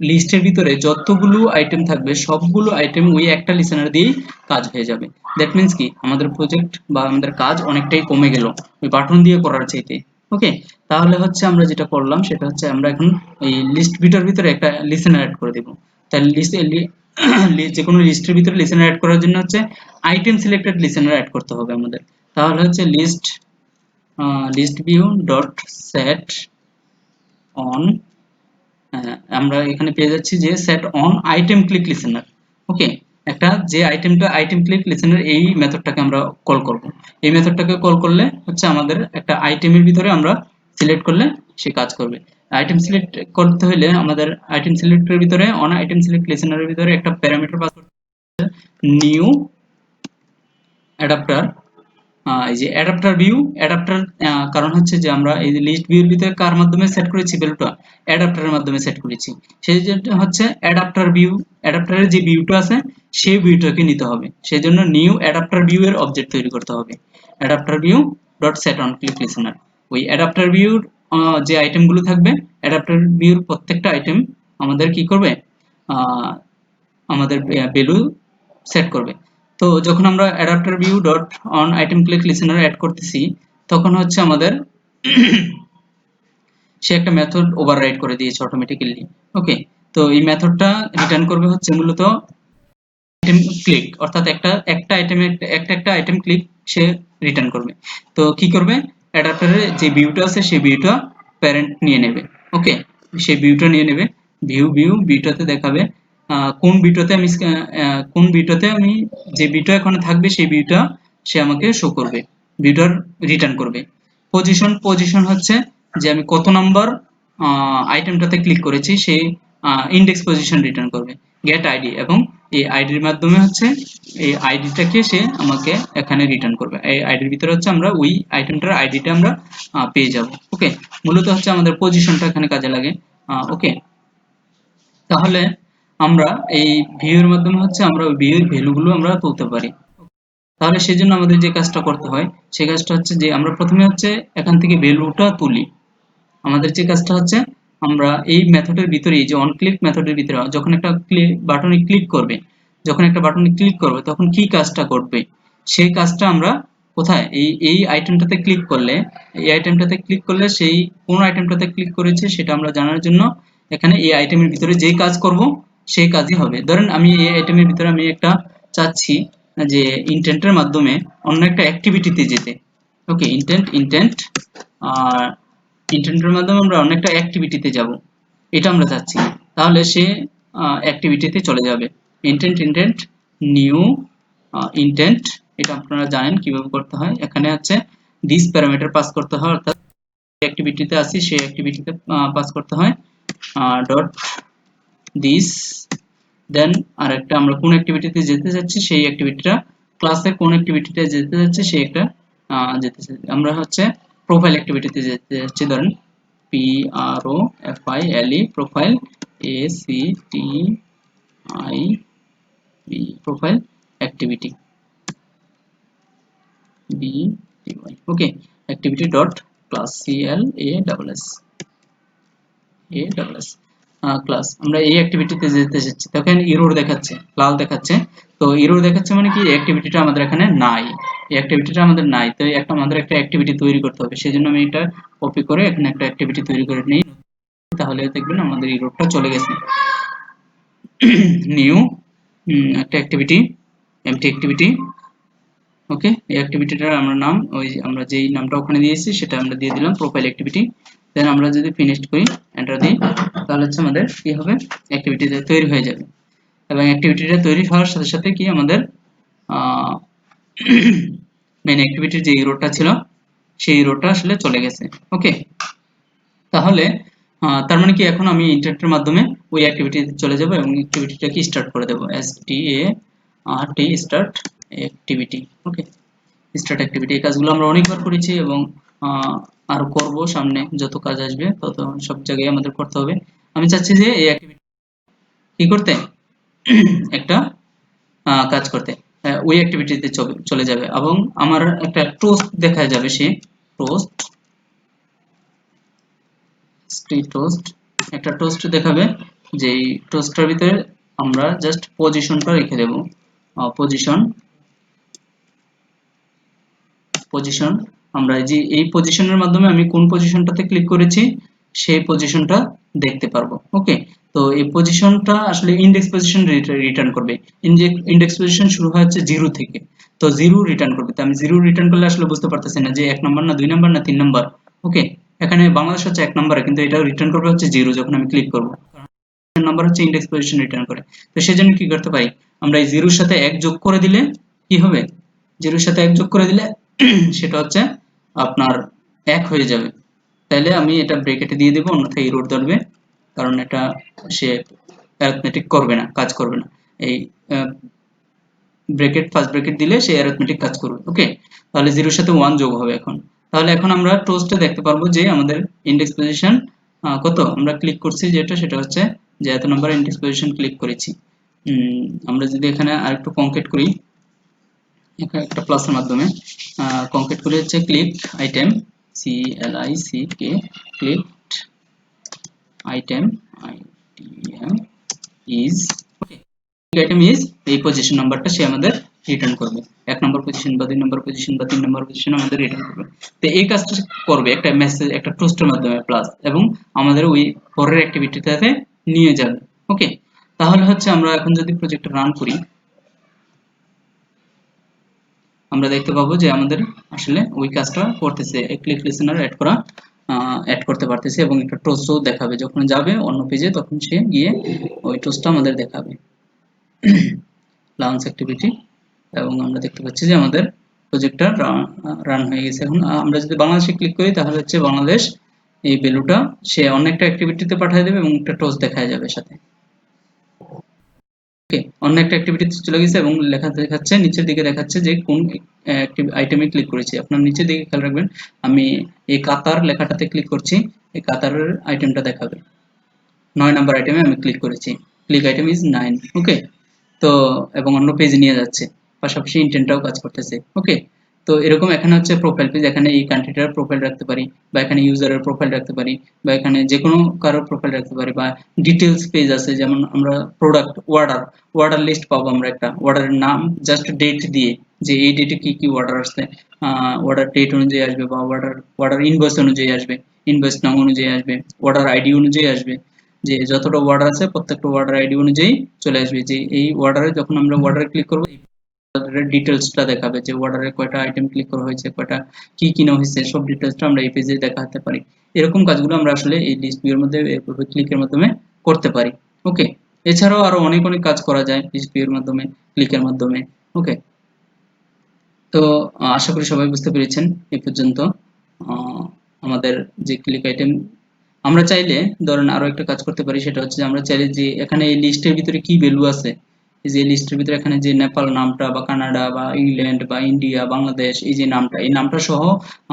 Speaker 1: লিস্টের ভিতরে যতগুলো আইটেম থাকবে সবগুলো আইটেম ওই একটা লিসেনার দিয়েই কাজ হয়ে যাবে। দ্যাট মিন্স কি আমাদের প্রজেক্ট বা আমাদের কাজ অনেকটাই কমে গেল ওই বাটন দিয়ে করার চাইতে। ওকে, তাহলে হচ্ছে আমরা যেটা করলাম সেটা হচ্ছে আমরা এখন এই লিস্ট ভিটার ভিতরে একটা লিসেনার অ্যাড করে দিব। তাহলে লিস্ট যে কোনো লিস্টের ভিতরে লিসেনার অ্যাড করার জন্য হচ্ছে আইটেম সিলেক্টেড লিসেনার অ্যাড করতে হবে আমাদের। তাহলে হচ্ছে list view dot set on, আমরা এখানে পেয়ে যাচ্ছি যে set on item click listener. Okay, একটা যে আইটেম ক্লিক লিসেনার এই মেথডটাকে আমরা কল করব। এই মেথডটাকে কল করলে হচ্ছে আমাদের একটা আইটেমের ভিতরে আমরা সিলেক্ট করলে সে কাজ করবে। আইটেম সিলেক্ট করতে হলে আমাদের আইটেম সিলেক্টের ভিতরে অন আইটেম সিলেক্ট লিসেনারের ভিতরে একটা প্যারামিটার পাস করতে হবে, নিউ অ্যাডাপ্টার। এই যে অ্যাডাপ্টার কারণ হচ্ছে যে আমরা এই যে লিস্ট ভিউর ভিতরে কার মাধ্যমে সেট করেছি ভ্যালুটা, অ্যাডাপ্টারের মাধ্যমে সেট করেছি। সেই জন্য হচ্ছে অ্যাডাপ্টারের যে ভিউটা আছে সেই ভিউটাকে নিতে হবে। সেই জন্য নিউ অ্যাডাপ্টার ভিউ এর অবজেক্ট তৈরি করতে হবে, adapter view dot set on click listener. ওই অ্যাডাপ্টার ভিউর যে আইটেমগুলো থাকবে, অ্যাডাপ্টার ভিউর প্রত্যেকটা আইটেম আমাদের কি করবে, আহ, আমাদের ভ্যালু সেট করবে। তো যখন আমরা adapter view dot on item click listener add করতেছি তখন হচ্ছে আমাদের সে একটা মেথড ওভাররাইড করে দিয়েছে অটোমেটিক্যালি। ওকে, তো এই মেথডটা রিটার্ন করবে হচ্ছে মূলত আইটেম ক্লিক, অর্থাৎ একটা একটা আইটেমে একটা আইটেম ক্লিক সে রিটার্ন করবে। তো কি করবে, অ্যাডাপ্টারের যে ভিউটা আছে সেই ভিউটা প্যারেন্ট নিয়ে নেবে। ওকে, সেই ভিউটা নিয়ে নেবে, ভিউটাতে দেখাবে কোন ভিউটাতে আমি যে ভিউটা এখানে থাকবে সেই ভিউটা সে আমাকে শো করবে, ভিউটার রিটার্ন করবে। পজিশন হচ্ছে যে আমি কত নাম্বার আইটেমটাতে ক্লিক করেছি সেই ইন্ডেক্স পজিশন রিটার্ন করবে। গেট আইডি, এবং এই আইডির মাধ্যমে হচ্ছে এই আইডিটাকে সে আমাকে এখানে রিটার্ন করবে। এই আইডির ভিতরে হচ্ছে আমরা ওই আইটেমটার আইডিটা আমরা পেয়ে যাব। ওকে, মূলত হচ্ছে আমাদের পজিশনটা এখানে কাজে লাগে। ওকে, তাহলে আমরা এই ভিউর মাধ্যমে হচ্ছে আমরা ওই ভিউর ভ্যালুগুলো আমরা তুলতে পারি। তাহলে সেজন্য আমাদের যে কাজটা করতে হয় সেই কাজটা হচ্ছে যে আমরা প্রথমে হচ্ছে এখান থেকে ভ্যালুটা তুলি। আমাদের যে কাজটা হচ্ছে আমরা এই মেথডের ভিতরেই যে অন ক্লিক মেথডের ভিতরে যখন একটা বাটনে ক্লিক করবে তখন কি কাজটা করবে সেই কাজটা আমরা কোথায় এই আইটেমটাতে ক্লিক করলে সেই কোন আইটেমটাতে ক্লিক করেছে সেটা আমরা জানার জন্য এখানে এই আইটেমের ভিতরে যেই কাজ করব সেই কাজই হবে। ধরেন আমি এই আইটেমের ভিতরে আমি একটা চাচ্ছি যে ইন্টেন্টের মাধ্যমে অন্য একটা অ্যাক্টিভিটিতে যেতে। ওকে, ইন্টেন্টের মাধ্যমে আমরা অন্য একটা অ্যাক্টিভিটিতে যাব, এটা আমরা চাচ্ছি। তাহলে সে অ্যাক্টিভিটিতে চলে যাবে। ইন্টেন্ট নিউ ইন্টেন্ট, এটা আপনারা জানেন কিভাবে করতে হয়। এখানে হচ্ছে দিস প্যারামিটার পাস করতে হয়, অর্থাৎ অ্যাক্টিভিটিতে আসি সেই অ্যাক্টিভিটিতে পাস করতে হয় ডট দিস। দেন আরেকটা আমরা কোন অ্যাক্টিভিটিতে যেতে যাচ্ছি সেই অ্যাক্টিভিটিটা, ক্লাসের কোন অ্যাক্টিভিটিতে যেতে যাচ্ছি সেই একটা যেতে চাচ্ছি আমরা হচ্ছে প্রোফাইল অ্যাক্টিভিটিতে যেতে যাচ্ছি। ধরেন PROFILE profile, ACTIV profile activity BTY। Okay, activity dot class CLASS class. আমরা এই অ্যাক্টিভিটিতে যেতে চাচ্ছি, তখন এরর দেখাচ্ছে, লাল দেখাচ্ছে। তো এরর দেখাচ্ছে মানে কি অ্যাক্টিভিটিটা আমাদের এখানে নাই, এই অ্যাক্টিভিটিটা আমাদের নাই। তো আমাদের একটা অ্যাক্টিভিটি তৈরি করতে হবে। সেজন্য আমি এটা কপি করে এখানে একটা অ্যাক্টিভিটি তৈরি করে নিই, তাহলে দেখবেন আমাদের এররটা চলে গেছে। নিউ একটা অ্যাক্টিভিটি, এমটি অ্যাক্টিভিটি। ওকে, এই অ্যাক্টিভিটিটার আমরা যেই নামটা ওখানে দিয়েছি সেটা আমরা দিয়ে দিলাম প্রোফাইল অ্যাক্টিভিটি। দেন আমরা যদি ফিনিশড করি, এন্টার দিই, তাহলে হচ্ছে আমাদের কি হবে, অ্যাক্টিভিটিটা তৈরি হয়ে যাবে। এবং অ্যাক্টিভিটিটা তৈরি হওয়ার সাথে সাথে কি আমাদের মেইন অ্যাক্টিভিটির যে ইরোটা ছিল সেই ইরোটা আসলে চলে গেছে। ওকে, তাহলে তার মানে কি এখন আমি ইন্টারেক্টের মাধ্যমে ওই অ্যাক্টিভিটিতে চলে যাব এবং অ্যাক্টিভিটিটাকে স্টার্ট করে দেব, START স্টার্ট অ্যাক্টিভিটি। ওকে, স্টার্ট অ্যাক্টিভিটি। এই কাজগুলো আমরা অনেকবার করেছি এবং আরো করব, সামনে যত কাজ আসবে তত সব জায়গায় আমাদের করতে হবে। আমি চাচ্ছি যে এই অ্যাক্টিভিটি কি করতে একটা কাজ করতে। ওই অ্যাক্টিভিটিতে চলে যাবে এবং আমার একটা টোস্ট দেখা যাবে, সে টোস্ট টোস্ট একটা টোস্ট দেখাবে, যে এই টোস্টটার ভিতরে আমরা জাস্ট পজিশনটা রেখে দেব। পজিশন পজিশন আমরা যে এই পজিশনের মাধ্যমে আমি কোন পজিশনটাতে ক্লিক করেছি সেই পজিশনটা দেখতে পারবো। ওকে, তো এই পজিশনটা আসলে ইন্ডেক্স পজিশন রিটার্ন করবে। ইন্ডেক্স পজিশন শুরু হয় হচ্ছে 0 থেকে, তো 0 রিটার্ন করবে। তো আমি 0 রিটার্ন করলে আসলে বুঝতে পারতেছি না যে 1 নাম্বার না 2 নাম্বার না 3 নাম্বার। ওকে, এখানে বাংলাদেশ হচ্ছে 1 নাম্বারে, কিন্তু এটা রিটার্ন করবে হচ্ছে 0 যখন আমি ক্লিক করব। নাম্বার হচ্ছে ইন্ডেক্স পজিশন রিটার্ন করে। তো সেজন্য কি করতে পারি, আমরা এই 0 এর সাথে 1 যোগ করে দিলে কি হবে, 0 এর সাথে 1 যোগ করে দিলে সেটা হচ্ছে আপনার 1 হয়ে যাবে। তাহলে আমি এটা ব্র্যাকেটে দিয়ে দেব, অন্যথায় এরর ধরবে, কারণ এটা সে অ্যারিথমেটিক করবে না, কাজ করবে না। এই ব্র্যাকেট ফার্স্ট ব্র্যাকেট দিলে সে অ্যারিথমেটিক কাজ করবে। ওকে, তাহলে 0 এর সাথে 1 যোগ হবে এখন। তাহলে এখন আমরা টোস্টে দেখতে পারবো যে আমাদের ইন্ডেক্স পজিশন কত আমরা ক্লিক করছি, যেটা সেটা হচ্ছে যে এত নাম্বার ইন্ডেক্স পজিশন ক্লিক করেছি। আমরা যদি এখানে আরেকটু কনকেট করি, এখানে একটা প্লাসের মাধ্যমে কনকেট করে হচ্ছে click item, CLICK click item ITM is, okay, item is এই পজিশন নাম্বারটা সে আমাদের রিটার্ন করবে। 1 নম্বর পজিশন বা 2 নম্বর পজিশন বা 3 নম্বর পজিশন আমাদের রিটার্ন করবে। তো এই কাজটা করবে একটা মেসেজ, একটা টোস্টের মাধ্যমে প্লাস, এবং আমাদের ওই পরের অ্যাক্টিভিটিটাতে নিয়ে যাবে। ওকে, তাহলে হচ্ছে আমরা এখন যদি প্রজেক্টটা রান করি, আমরা দেখতে পাবো যে আমাদের আসলে ওই কাজটা করতেছে, ক্লিক লিসেনার অ্যাড করতে পারতেছে, এবং একটা টোস্টও দেখাবে যখন যাবে অন্য পেজে, তখন সে গিয়ে ওই টোস্টটা আমাদের দেখাবে লঞ্চ অ্যাক্টিভিটি। এবং আমরা দেখতে পাচ্ছি যে আমাদের প্রজেক্টটা রান হয়ে গেছে। এখন আমরা যদি বাংলাদেশে ক্লিক করি, তাহলে হচ্ছে বাংলাদেশ এই ভ্যালুটা সে অন্য একটা অ্যাক্টিভিটিতে পাঠিয়ে দেবে এবং একটা টোস্ট দেখা যাবে সাথে। ওকে, অন্য একটা অ্যাক্টিভিটিতে চলে গেছে এবং লেখা দেখাচ্ছে, নিচের দিকে দেখাচ্ছে যে কোন আইটেমে ক্লিক করেছি। আপনার নিচের দিকে খেয়াল রাখবেন, আমি এই কাতার লেখাটাতে ক্লিক করছি, এই কাতারের আইটেমটা দেখাবে। 9 নাম্বার আইটেমে আমি ক্লিক করেছি, ক্লিক আইটেম ইজ 9। ওকে, তো এবং অন্য পেজে নিয়ে যাচ্ছে, পাশাপাশি ইন্টেন্টটাও কাজ করতেছে। ওকে, তো এরকম এখানে হচ্ছে প্রোফাইল পেজ, এখানে এই কান্ট্রিটার প্রোফাইল রাখতে পারি, বা এখানে ইউজারের প্রোফাইল রাখতে পারি, বা এখানে যে কোনো কারোর প্রোফাইল রাখতে পারি, বা ডিটেলস পেজ আছে, যেমন আমরা প্রোডাক্ট অর্ডার লিস্ট পাবো, আমরা একটা অর্ডারের নাম জাস্ট ডেট দিয়ে, যে এই ডেটে কি কি অর্ডার আসছে, অর্ডার ডেট অনুযায়ী আসবে, বা অর্ডার ইনভয়েস অনুযায়ী আসবে, ইনভয়েস নাম অনুযায়ী আসবে, অর্ডার আইডি অনুযায়ী আসবে, যে যতটা অর্ডার আছে প্রত্যেকটা অর্ডার আইডি অনুযায়ী চলে আসবে, যে এই অর্ডারে যখন আমরা অর্ডারে ক্লিক করবো অর্ডারের ডিটেলসটা দেখাবে, যে অর্ডারে কয়টা আইটেম ক্লিক করা হয়েছে, কয়টা কি কিনা হয়েছে, সব ডিটেলসটা আমরা এই পেজে দেখাতে পারি। এরকম কাজগুলো আমরা আসলে এই লিস্ট ভিউর মধ্যে ক্লিকের মাধ্যমে করতে পারি। ওকে, এছাড়াও আরো অনেক অনেক কাজ করা যায় লিস্ট ভিউর মাধ্যমে, ক্লিকের মাধ্যমে। ওকে, তো আশা করি সবাই বুঝতে পেরেছেন এই পর্যন্ত। আমাদের যে ক্লিক আইটেম, আমরা চাইলে ধরেন আরো একটা কাজ করতে পারি, সেটা হচ্ছে যে আমরা চাইলে যে এখানে এই লিস্টের ভিতরে কি ভ্যালু আছে, এই যে লিস্টের ভিতরে এখানে যে নেপাল নামটা, বা কানাডা বা ইংল্যান্ড বা ইন্ডিয়া বাংলাদেশ, এই যে নামটা, এই নামটা সহ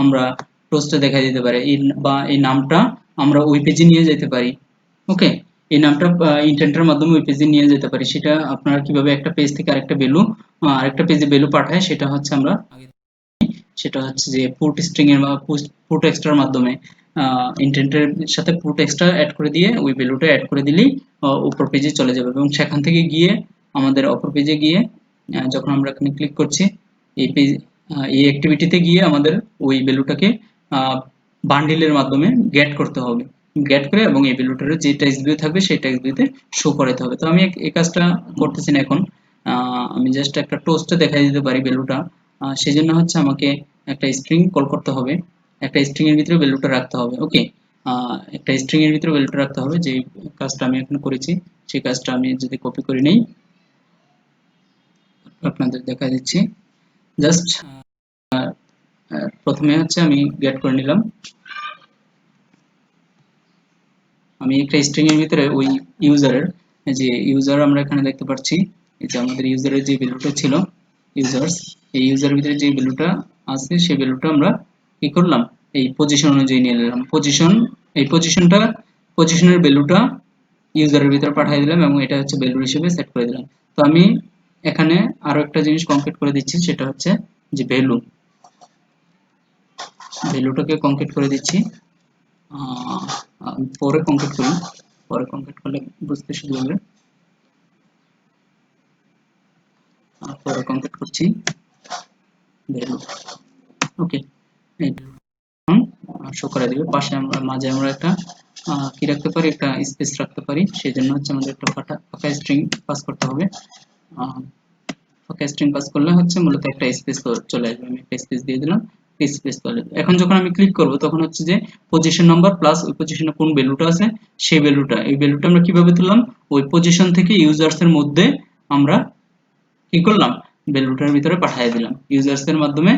Speaker 1: আমরা টোস্টে দেখা দিতে পারি, বা এই নামটা আমরা ওই পেজে নিয়ে যেতে পারি। ওকে, এই নামটা ইন্টেন্টের মাধ্যমে ওই পেজে নিয়ে যেতে পারি। সেটা আপনারা কিভাবে একটা পেজ থেকে আরেকটা পেজে ভ্যালু পাঠায়, সেটা হচ্ছে আমরা সেটা হচ্ছে যে পুট স্ট্রিং এর বা পুট এক্সট্রার মাধ্যমে ইন্টেন্টের সাথে পুট এক্সট্রা অ্যাড করে দিয়ে ওই ভ্যালুটা অ্যাড করে দিলেই উপর পেজে চলে যাবে, এবং সেখান থেকে গিয়ে আমাদের অপর পেজে গিয়ে যখন আমরা এখানে ক্লিক করছি এই পেজ, এই অ্যাক্টিভিটিতে গিয়ে আমাদের ওই ভ্যালুটাকে বান্ডিলের মাধ্যমে গেট করতে হবে, গেট করে এবং এই ভ্যালুটার যে টেক্সট ভিউ থাকবে সেই টেক্সট ভিউতে শো করাতে হবে। তো আমি এই কাজটা করতেছি না এখন, আমি জাস্ট একটা টোস্টে দেখাই দিতে পারি ভ্যালুটা। সেজন্য হচ্ছে আমাকে একটা স্ট্রিং কল করতে হবে, একটা স্ট্রিং এর ভিতরে ভ্যালুটা রাখতে হবে। ওকে, একটা স্ট্রিং এর ভিতরে ভ্যালুটা রাখতে হবে, যে কাজটা আমি এখন করেছি সেই কাজটা আমি যদি কপি করে নেই, আপনাদের দেখা দিচ্ছি। জাস্ট প্রথমে হচ্ছে আমি গেট করে নিলাম, আমি একটা স্ট্রিং এর ভিতরে ওই ইউজারের, যে ইউজার আমরা এখানে দেখতে পাচ্ছি, এই যে আমাদের ইউজারের যে ভ্যালুটা ছিল ইউজার্স, এই ইউজারের ভিতরে যে ভ্যালুটা আছে সেই ভ্যালুটা আমরা কি করলাম, এই পজিশন অনুযায়ী নিয়ে নিলাম। এই পজিশনের ভ্যালুটা ইউজারের ভিতরে পাঠিয়ে দিলাম, এবং এটা হচ্ছে ভ্যালু হিসেবে সেট করে দিলাম। তো আমি এখানে আরো একটা জিনিস কংক্রিট করে দিচ্ছি, সেটা হচ্ছে যে ভ্যালুটাকে কংক্রিট করে দিচ্ছি। পরে কংক্রিট করি, পরে কংক্রিট করলে বুঝতে সুবিধা হবে। পরে কংক্রিট করছি ভ্যালু। ওকে, এই শো করে দিবে। পাশে আমরা মাঝে আমরা একটা কি রাখতে পারি, একটা স্পেস রাখতে পারি। সেই জন্য হচ্ছে আমাদের একটা ফাঁকা স্ট্রিং পাস করতে হবে। ফাঁকা স্ট্রিং পাস করলে হচ্ছে মূলত একটা স্পেস চলে আসবে। আমি একটা স্পেস দিয়ে দিলাম, স্পেস চলে আসবে। এখন যখন আমি ক্লিক করব তখন হচ্ছে যে পজিশন নাম্বার প্লাস ওই পজিশনে কোন ভ্যালুটা আছে সেই ভ্যালুটা, এই ভ্যালুটা আমরা কিভাবে তুললাম, ওই পজিশন থেকে ইউজার্স এর মধ্যে আমরা কি করলাম, ভ্যালুটার ভিতরে পাঠিয়ে দিলাম ইউজার্স এর মাধ্যমে।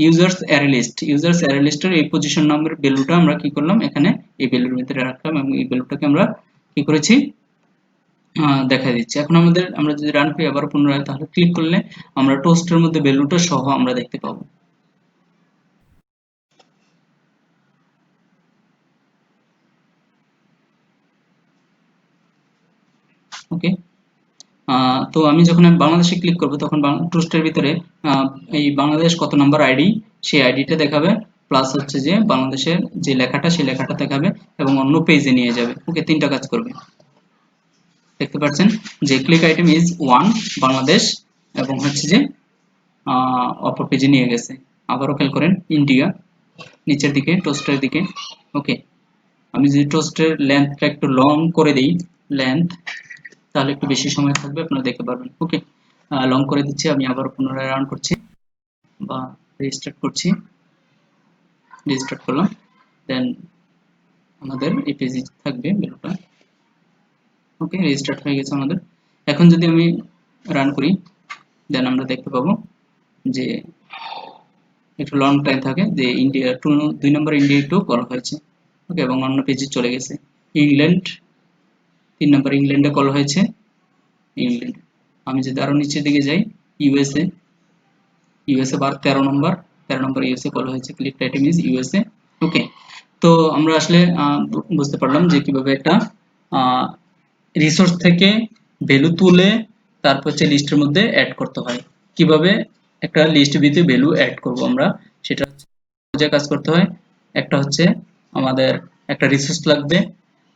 Speaker 1: ইউজার্স অ্যারে লিস্টের এই পজিশন নাম্বার ভ্যালুটা আমরা কি করলাম, এখানে এই ভ্যালুর ভিতরে রাখলাম এবং এই ভ্যালুটাকে আমরা কি করেছি, দেখা দিচ্ছে। এখন আমরা যদি রান করি আবার পুনরায়, তাহলে ক্লিক করলে আমরা টোস্টের মধ্যে ভ্যালুটা সহ আমরা দেখতে পাবো। ওকে, তো আমি যখন বাংলাদেশে ক্লিক করব তখন টোস্টের ভিতরে এই বাংলাদেশ কত নাম্বার আইডি সেই আইডিটা দেখাবে, প্লাস হচ্ছে যে বাংলাদেশের যে লেখাটা সেই লেখাটা দেখাবে এবং অন্য পেজে নিয়ে যাবে। ওকে, তিনটা কাজ করবে। দেখতে পাচ্ছেন যে ক্লিক আইটেম ইজ 1 বাংলাদেশ এবং হচ্ছে যে অপর পেজে নিয়ে গেছে। আবারও খেয়াল করেন ইন্ডিয়া নিচের দিকে টোস্টের দিকে। ওকে, আমি যদি টোস্টের লেন্থটা একটু লং করে দিই, লেন্থ, তাহলে একটু বেশি সময় থাকবে, আপনারা দেখতে পারবেন। ওকে, লং করে দিচ্ছি। আমি আবার পুনরায় রান করছি বা রিস্টার্ট করছি, রিস্টার্ট করলাম, দেন আমাদের এই পেজে থাকবে ভ্যালুটা। ওকে, রিস্টার্ট হয়ে গেছে আমাদের। এখন যদি আমি রান করি দেন আমরা দেখতে পাবো যে একটু লং টাইম থাকে যে ইন্ডিয়া 2 নম্বর ইন্ডিয়া একটু কল হয়েছে। ওকে, এবং অন্য পেজে চলে গেছে। ইংল্যান্ড 3 নম্বর ইংল্যান্ডে কল হয়েছে, ইংল্যান্ড। আমি যদি আরো নিচের দিকে যাই, ইউএসএ, ইউএসএ বার 13 নম্বর ইউএসএ কল হয়েছে। Click item is USA. Okay, তো আমরা আসলে বুঝতে পারলাম যে কিভাবে একটা রিসোর্স থেকে ভ্যালু তুলে তারপর হচ্ছে লিস্টের মধ্যে অ্যাড করতে হয়। কিভাবে একটা লিস্ট ভিতরে ভ্যালু অ্যাড করব আমরা, সেটা হচ্ছে কাজ করতে হয়। একটা হচ্ছে আমাদের একটা রিসোর্স লাগবে,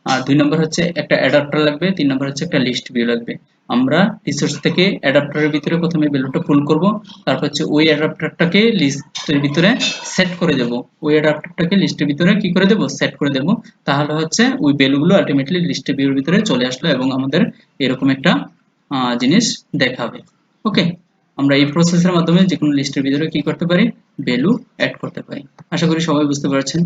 Speaker 1: আর 2 নম্বর হচ্ছে একটা অ্যাডাপ্টার লাগবে, 3 নম্বর হচ্ছে একটা লিস্ট ভিউ লাগবে। আমরা রিসোর্স থেকে অ্যাডাপ্টারের ভিতরে প্রথমে ভ্যালুটা পুল করব, তারপর হচ্ছে ওই অ্যাডাপ্টারটাকে লিস্টের ভিতরে সেট করে দেব, ওই অ্যাডাপ্টারটাকে লিস্টের ভিতরে কি করে দেব, সেট করে দেব। তাহলে হচ্ছে ওই ভ্যালুগুলো আলটিমেটলি লিস্টের ভিউর ভিতরে চলে আসলো এবং আমাদের এরকম একটা জিনিস দেখাবে। ওকে, আমরা এই প্রসেসের মাধ্যমে যে কোনো লিস্টের ভিতরে কি করতে পারি, ভ্যালু অ্যাড করতে পারি। আশা করি সবাই বুঝতে পারছেন।